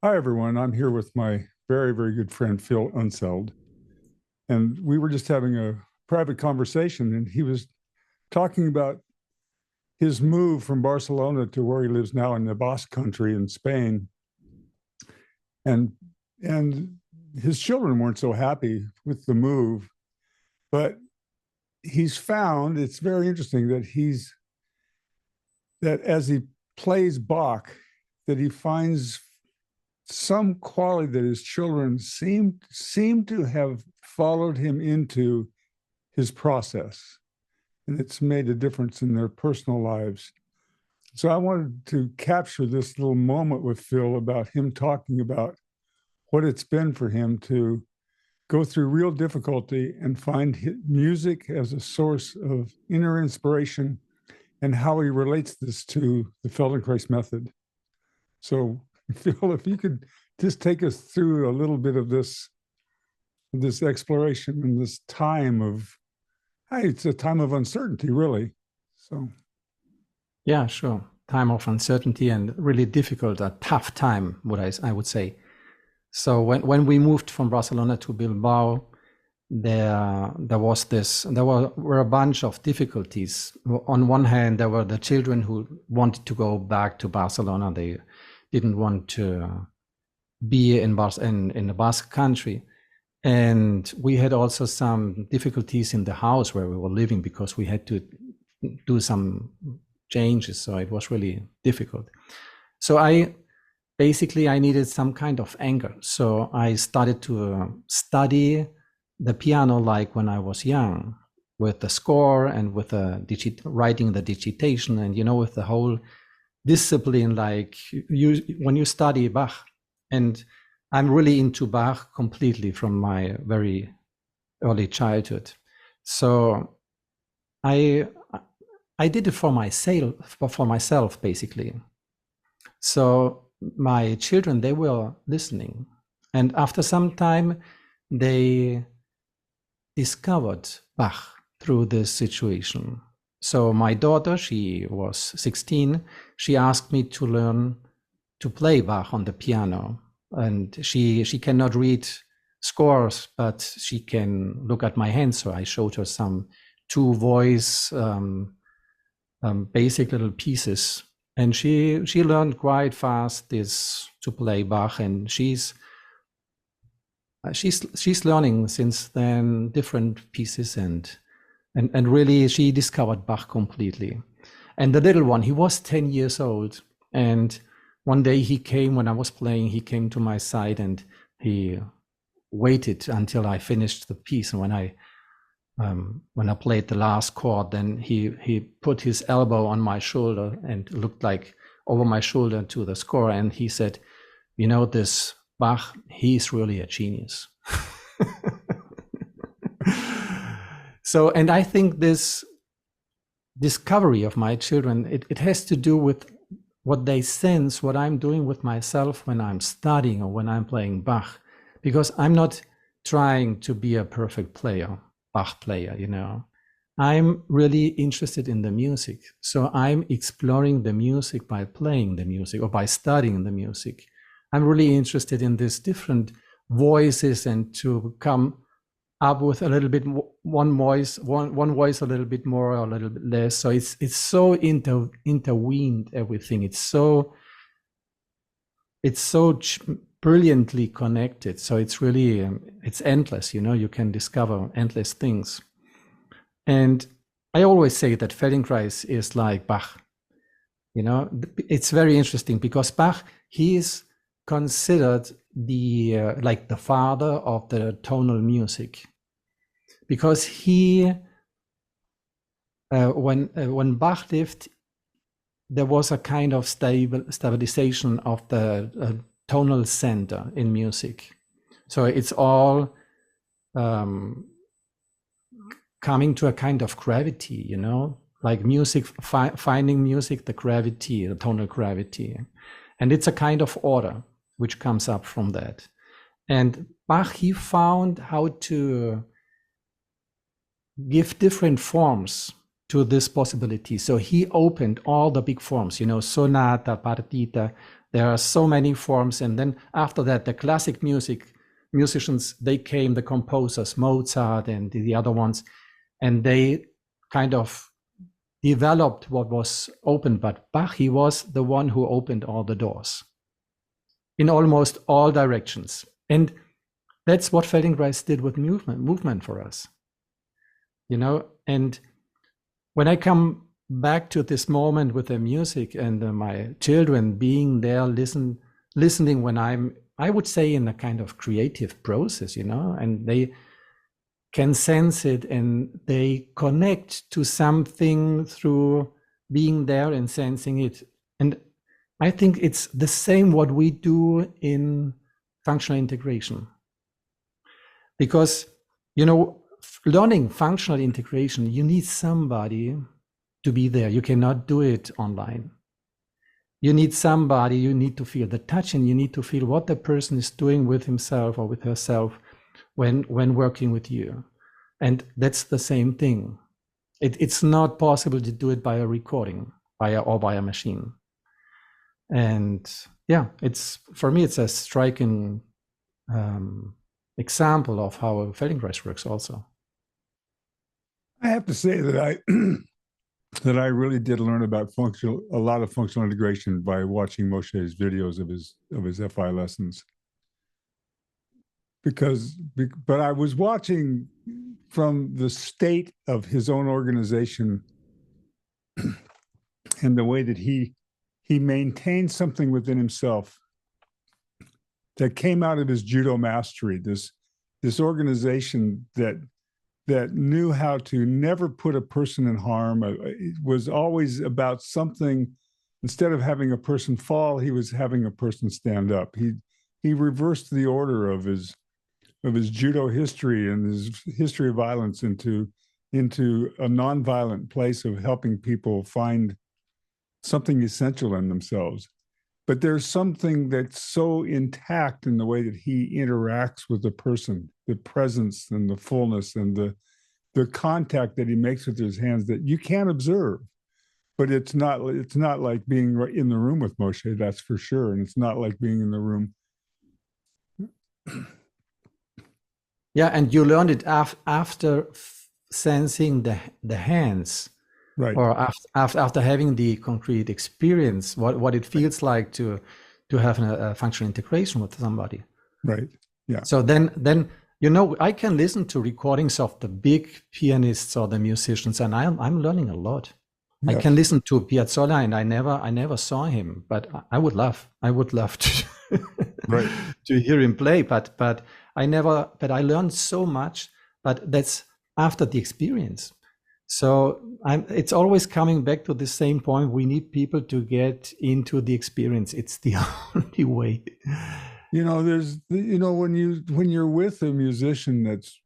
Hi, everyone. I'm here with my very, very good friend, Phil Unseld. And we were just having a private conversation, and he was talking about his move from Barcelona to where he lives now in the Basque country in Spain. And, and his children weren't so happy with the move, but he's found it's very interesting that as he plays Bach, that he finds some quality that his children seem to have followed him into his process, and it's made a difference in their personal lives. So I wanted to capture this little moment with Phil about him talking about what it's been for him to go through real difficulty and find music as a source of inner inspiration, and how he relates this to the Feldenkrais method. So, Phil, if you could just take us through a little bit of this exploration and this time of, hey, it's a time of uncertainty, really. So, Yeah, sure. Time of uncertainty and really difficult, a tough time, I would say. So when we moved from Barcelona to Bilbao, there were a bunch of difficulties. On one hand, there were the children who wanted to go back to Barcelona. They didn't want to be in the Basque country. And we had also some difficulties in the house where we were living because we had to do some changes. So it was really difficult. So I needed some kind of anchor. So I started to study the piano like when I was young, with the score and with writing the digitation, and with the whole discipline, like when you study Bach. And I'm really into Bach completely from my very early childhood. So I did it for myself basically. So my children, they were listening, and after some time they discovered Bach through this situation. So my daughter, she was 16, she asked me to learn to play Bach on the piano. And she cannot read scores, but she can look at my hands. So I showed her some two voice basic little pieces. And she learned quite fast to play Bach, and she's learning since then different pieces, and really she discovered Bach completely. And the little one, he was 10 years old, and one day he came when I was playing, he came to my side and he waited until I finished the piece. And when I played the last chord, then he put his elbow on my shoulder and looked like over my shoulder to the score. And he said, this Bach, he's really a genius. So, and I think this discovery of my children, it has to do with what they sense, what I'm doing with myself when I'm studying or when I'm playing Bach, because I'm not trying to be a perfect player, Bach player, I'm really interested in the music. So I'm exploring the music by playing the music or by studying the music. I'm really interested in these different voices and to come up with a little bit one voice a little bit more or a little bit less. So it's so intertwined, everything. It's so brilliantly connected. So it's really it's endless. You can discover endless things. And I always say that Feldenkrais is like Bach. It's very interesting because Bach, he is considered the father of the tonal music, because he when Bach lived, there was a kind of stabilization of the tonal center in music. So it's all coming to a kind of gravity, like music, finding music, the gravity, the tonal gravity. And it's a kind of order which comes up from that. And Bach, he found how to give different forms to this possibility. So he opened all the big forms, sonata, partita, there are so many forms. And then after that, the classic musicians, they came, the composers, Mozart and the other ones, and they kind of developed what was open. But Bach, he was the one who opened all the doors in almost all directions. And that's what Feldenkrais did with movement for us, you know. And when I come back to this moment with the music and my children being there, listening when I would say in a kind of creative process, you know, and they can sense it and they connect to something through being there and sensing it. And I think it's the same what we do in functional integration. Because, you know, learning functional integration, you need somebody to be there. You cannot do it online. You need somebody, you need to feel the touch, and you need to feel what the person is doing with himself or with herself when working with you. And that's the same thing. It's not possible to do it by a recording or by a machine. And yeah, for me, it's a striking example of how Feldenkrais works also. I have to say that I really did learn about a lot of functional integration by watching Moshe's videos of his FI lessons. But I was watching from the state of his own organization and the way that he maintained something within himself that came out of his judo mastery, this organization that knew how to never put a person in harm. It was always about something. Instead of having a person fall, he was having a person stand up. He reversed the order of his judo history and his history of violence into a nonviolent place of helping people find something essential in themselves. But there's something that's so intact in the way that he interacts with the person, the presence and the fullness and the contact that he makes with his hands that you can't observe. But it's not like being right in the room with Moshe, that's for sure. And it's not like being in the room. Yeah, and you learned it after sensing the hands. Right. Or after having the concrete experience, what it feels like to have a functional integration with somebody. Right. Yeah. So then you know, I can listen to recordings of the big pianists or the musicians, and I'm learning a lot. Yes. I can listen to Piazzolla, and I never saw him, but I would love to right. to hear him play. But I learned so much. But that's after the experience. So it's always coming back to the same point. We need people to get into the experience. It's the only way. You know, when you're with a musician that's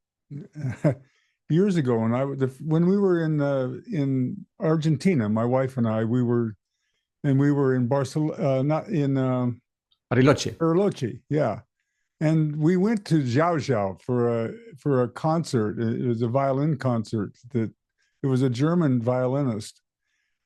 years ago when we were in Argentina, my wife and I, we were in Barcelona, not in Bariloche, yeah. And we went to Zhao Zhao for a concert. It was a violin concert it was a German violinist.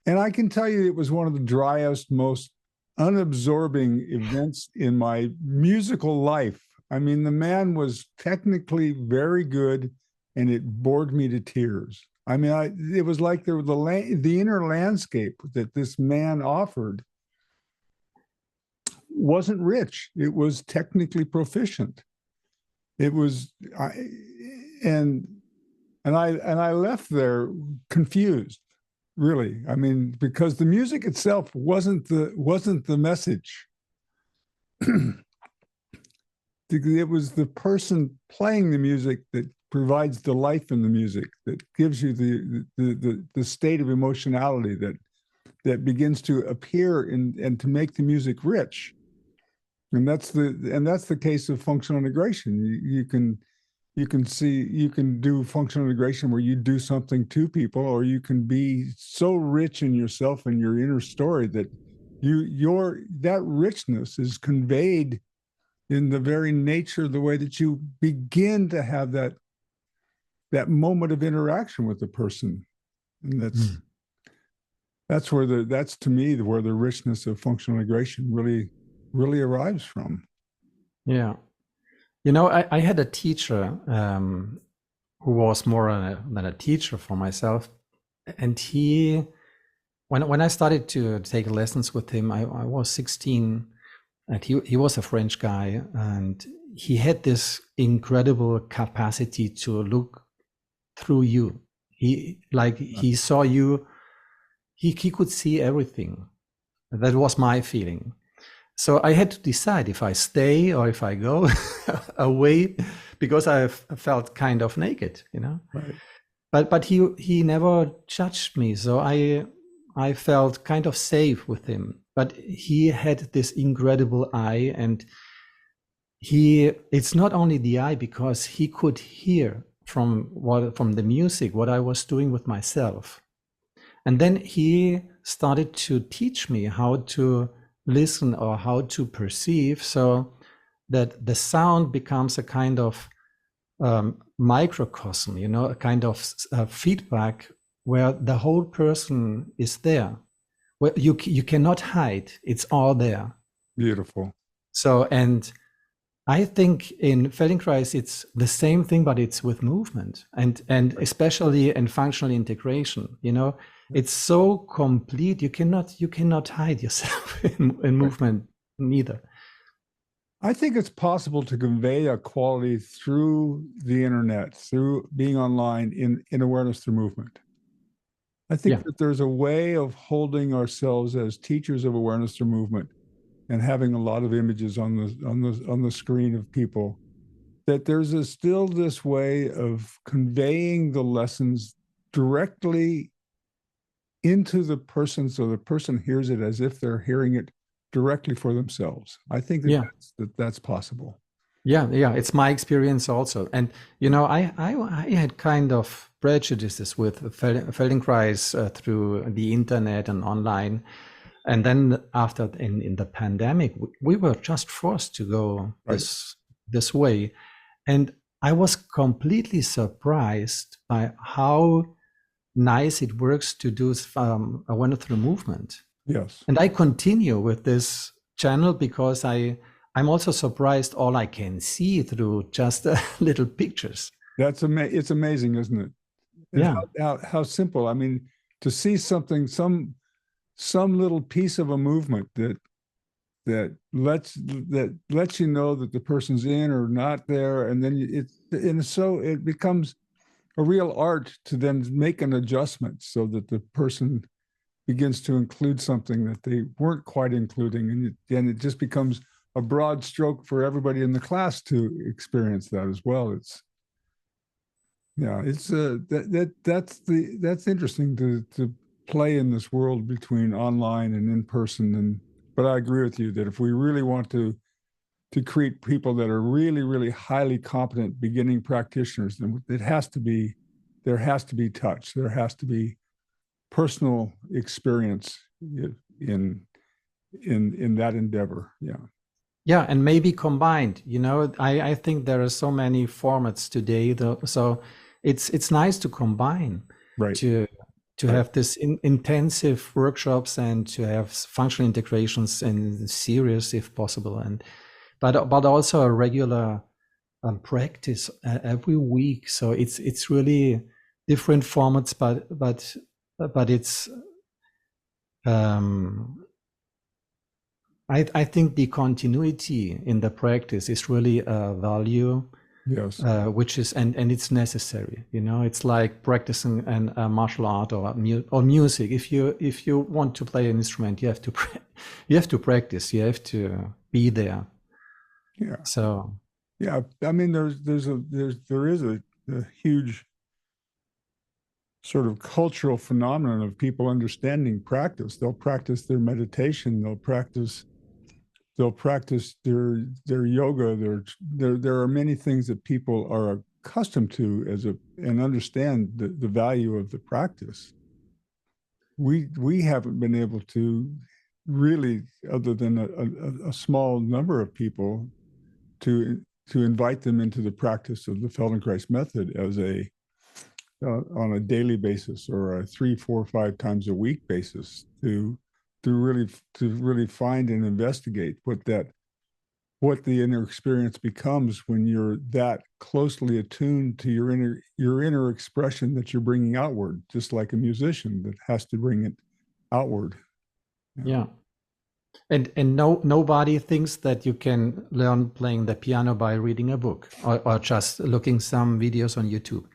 And I can tell you it was one of the driest, most unabsorbing events in my musical life. I mean, the man was technically very good and it bored me to tears. I mean, it was like there was the inner landscape that this man offered wasn't rich. It was technically proficient. It was, and I left there confused, really. I mean, because the music itself wasn't the message. It was the person playing the music that provides the life in the music, that gives you the state of emotionality that begins to appear and to make the music rich. And that's the case of functional integration. You can do functional integration where you do something to people, or you can be so rich in yourself and your inner story that that richness is conveyed in the very nature of the way that you begin to have that moment of interaction with the person. And that's to me where the richness of functional integration really really arrives from. Yeah. You know, I had a teacher who was more than a teacher for myself. And when I started to take lessons with him, I was 16, and he was a French guy, and he had this incredible capacity to look through you. He saw you, he could see everything. That was my feeling. So I had to decide if I stay or if I go away, because I felt kind of naked, you know. Right. But he never judged me, so I felt kind of safe with him. But he had this incredible eye, and it's not only the eye, because he could hear from the music what I was doing with myself. And then he started to teach me how to listen or how to perceive, so that the sound becomes a kind of microcosm, you know, a kind of feedback where the whole person is there. Where you cannot hide, it's all there. Beautiful. So, and I think in Feldenkrais it's the same thing, but it's with movement and especially in functional integration. You know, it's so complete. You cannot hide yourself in movement neither. I think it's possible to convey a quality through the internet, through being online in awareness through movement. I think that there's a way of holding ourselves as teachers of awareness through movement and having a lot of images on the screen of people, that there's still this way of conveying the lessons directly into the person, so the person hears it as if they're hearing it directly for themselves. I think that's possible. Yeah, it's my experience also. And you know, I had kind of prejudices with Feldenkrais through the internet and online. And then after in the pandemic, we were just forced to go this way. And I was completely surprised by how nice it works to do awareness through movement. Yes. And I continue with this channel because I'm also surprised all I can see through just little pictures. It's amazing, isn't it? And how simple. I mean, to see something, some little piece of a movement that lets you know that the person's in or not there, and then it becomes a real art to then make an adjustment so that the person begins to include something that they weren't quite including, and it just becomes a broad stroke for everybody in the class to experience that as well. That's interesting to play in this world between online and in person. But I agree with you that if we really want to create people that are really, really highly competent beginning practitioners, then there has to be touch. There has to be personal experience in that endeavor. Yeah, and maybe combined. You know, I think there are so many formats today, though, so it's nice to combine, right? To have this intensive workshops and to have functional integrations in series if possible, but also a regular practice every week. So it's really different formats, but it's I think the continuity in the practice is really a value. Yes. Which is and it's necessary. You know, it's like practicing a martial art or music. If you want to play an instrument, you have to practice. You have to be there. Yeah. So. Yeah, I mean, there is a huge sort of cultural phenomenon of people understanding practice. They'll practice their meditation. They'll practice their yoga. There are many things that people are accustomed to and understand the value of the practice. We haven't been able to really, other than a small number of people, to invite them into the practice of the Feldenkrais method as on a daily basis or a 3, 4, 5 times a week basis to really find and investigate what the inner experience becomes when you're that closely attuned to your inner expression that you're bringing outward, just like a musician that has to bring it outward. Yeah. And nobody thinks that you can learn playing the piano by reading a book or just looking some videos on YouTube.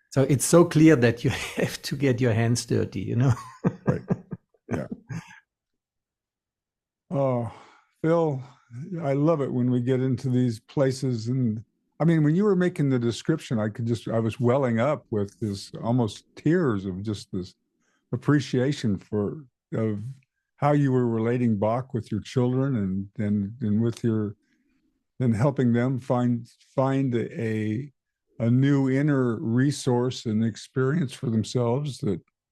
So it's so clear that you have to get your hands dirty, you know? Right. Yeah. Oh, Phil, I love it when we get into these places. And I mean, when you were making the description, I was welling up with this almost tears of just this appreciation of how you were relating Bach with your children and with and helping them find a new inner resource and experience for themselves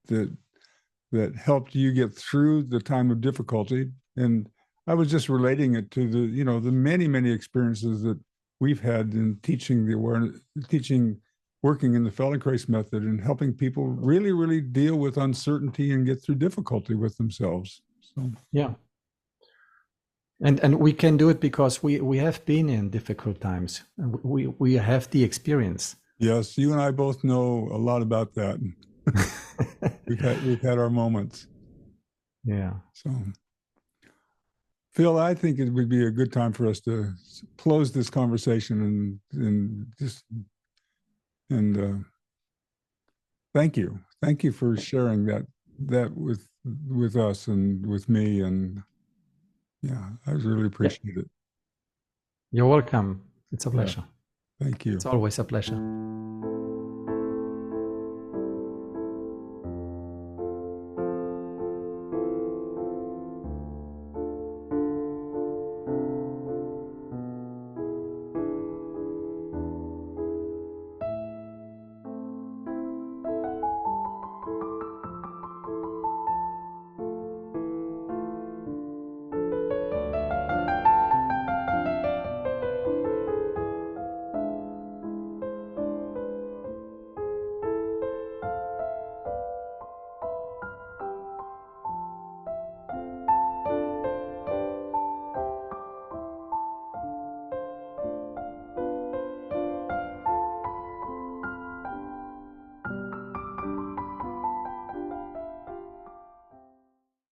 that helped you get through the time of difficulty. And I was just relating it to the many experiences that we've had in teaching the awareness, working in the Feldenkrais method and helping people really deal with uncertainty and get through difficulty with themselves. So yeah. And we can do it because we have been in difficult times. We have the experience. Yes, you and I both know a lot about that. we've had our moments. Yeah. So Phil, I think it would be a good time for us to close this conversation and thank you for sharing that with us and with me, and yeah, I really appreciate it. You're welcome. It's a pleasure. Thank you. It's always a pleasure.